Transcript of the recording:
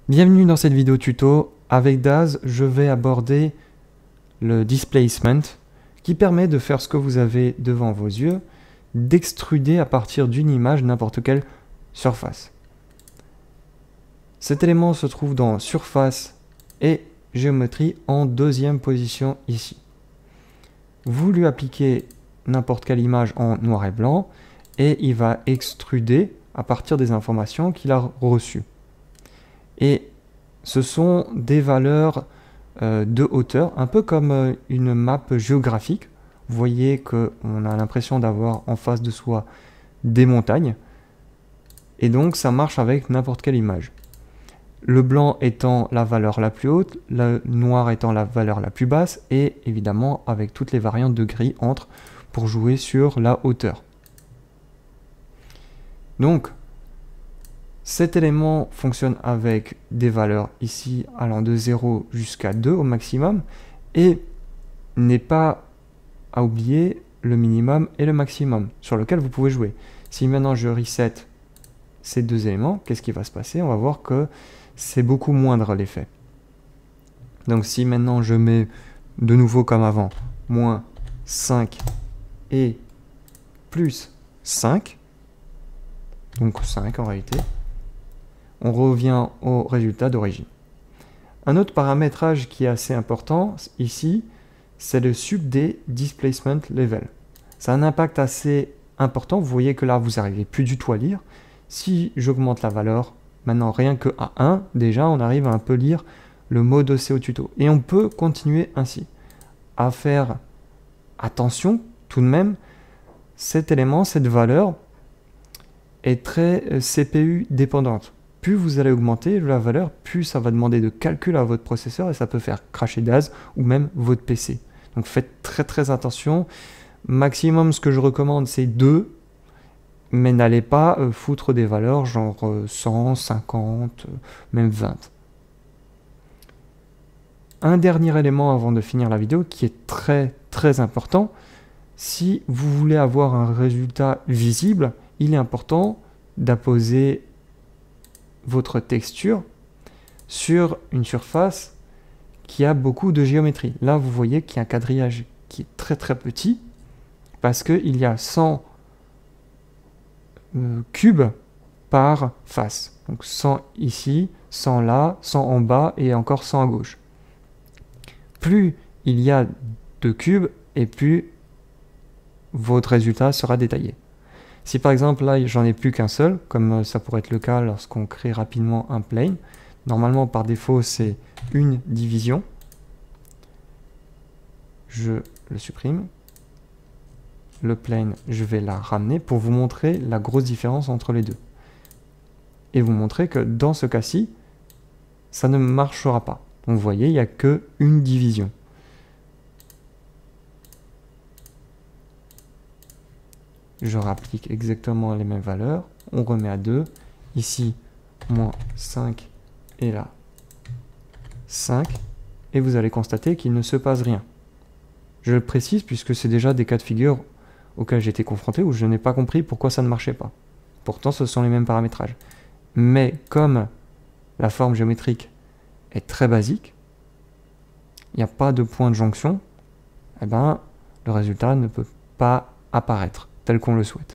Bienvenue dans cette vidéo tuto. Avec Daz, je vais aborder le displacement qui permet de faire ce que vous avez devant vos yeux, d'extruder à partir d'une image n'importe quelle surface. Cet élément se trouve dans surface et géométrie en deuxième position ici. Vous lui appliquez n'importe quelle image en noir et blanc et il va extruder à partir des informations qu'il a reçues. Et ce sont des valeurs de hauteur, un peu comme une map géographique. Vous voyez qu'on a l'impression d'avoir en face de soi des montagnes. Et donc ça marche avec n'importe quelle image. Le blanc étant la valeur la plus haute, le noir étant la valeur la plus basse, et évidemment avec toutes les variantes de gris entre pour jouer sur la hauteur. Donc, cet élément fonctionne avec des valeurs ici allant de 0 jusqu'à 2 au maximum, et n'est pas à oublier le minimum et le maximum sur lequel vous pouvez jouer. Si maintenant je reset ces deux éléments, qu'est-ce qui va se passer? On va voir que c'est beaucoup moindre l'effet. Donc si maintenant je mets de nouveau comme avant, moins 5 et plus 5, donc 5 en réalité, on revient au résultat d'origine. Un autre paramétrage qui est assez important ici, c'est le sub-D displacement level. Ça a un impact assez important. Vous voyez que là, vous n'arrivez plus du tout à lire. Si j'augmente la valeur, maintenant rien que à 1, déjà on arrive à un peu lire le mode OC au tuto. Et on peut continuer ainsi. À faire attention tout de même, cet élément, cette valeur est très CPU dépendante. Plus vous allez augmenter la valeur, plus ça va demander de calcul à votre processeur et ça peut faire cracher Daz ou même votre PC. Donc faites très attention. Maximum, ce que je recommande, c'est 2, mais n'allez pas foutre des valeurs genre 100, 50, même 20. Un dernier élément avant de finir la vidéo qui est très important. Si vous voulez avoir un résultat visible, il est important d'apposer votre texture sur une surface qui a beaucoup de géométrie. Là, vous voyez qu'il y a un quadrillage qui est très petit parce qu'il y a 100 cubes par face. Donc 100 ici, 100 là, 100 en bas et encore 100 à gauche. Plus il y a de cubes et plus votre résultat sera détaillé. Si par exemple là j'en ai plus qu'un seul, comme ça pourrait être le cas lorsqu'on crée rapidement un plane, normalement par défaut c'est une division, je le supprime, le plane je vais la ramener pour vous montrer la grosse différence entre les deux. Et vous montrer que dans ce cas-ci, ça ne marchera pas. Donc vous voyez, il n'y a qu'une division. Je rapplique exactement les mêmes valeurs, on remet à 2, ici moins 5 et là 5, et vous allez constater qu'il ne se passe rien. Je le précise puisque c'est déjà des cas de figure auxquels j'ai été confronté où je n'ai pas compris pourquoi ça ne marchait pas. Pourtant ce sont les mêmes paramétrages. Mais comme la forme géométrique est très basique, il n'y a pas de point de jonction, eh ben, le résultat ne peut pas apparaître tel qu'on le souhaite.